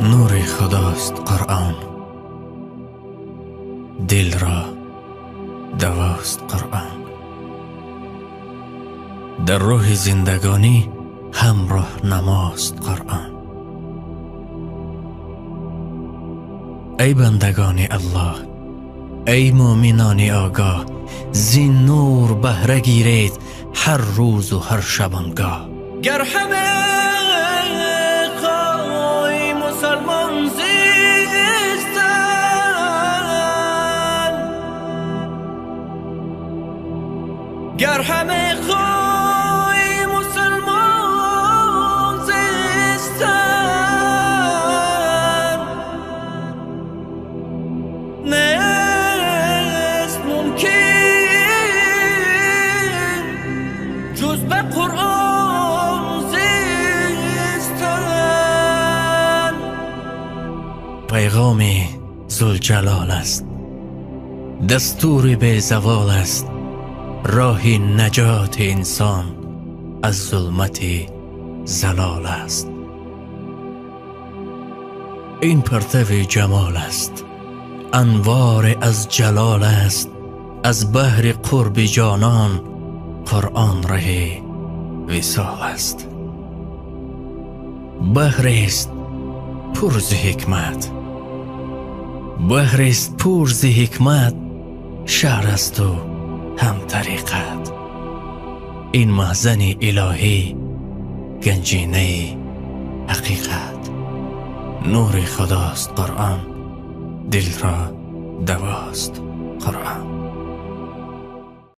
نور خداست قرآن، دل را دواست قرآن. در راه زندگانی همراه نماست قرآن. ای بندگان الله، ای مؤمنان آگاه، زین نور بهره گیرید هر روز و هر شبانگاه. گر همه خواهی مسلمان زیستن، گر همه خواهی مسلمان زیستن، نیست ممکن جز به قرآن زیستن. پیغام ذوالجلال است، دستور به زوال است، راه نجات انسان از ظلمت زلال است. این پرتو جمال است، انوار از جلال است، از بحر قرب جانان قرآن ره وصال است. بحر است پر ز حکمت، بحر است پر ز حکمت، شعر است و هم طریقت. این مخزن الهی گنجینه حقیقت. نور خداست قرآن، دل را دواست قرآن.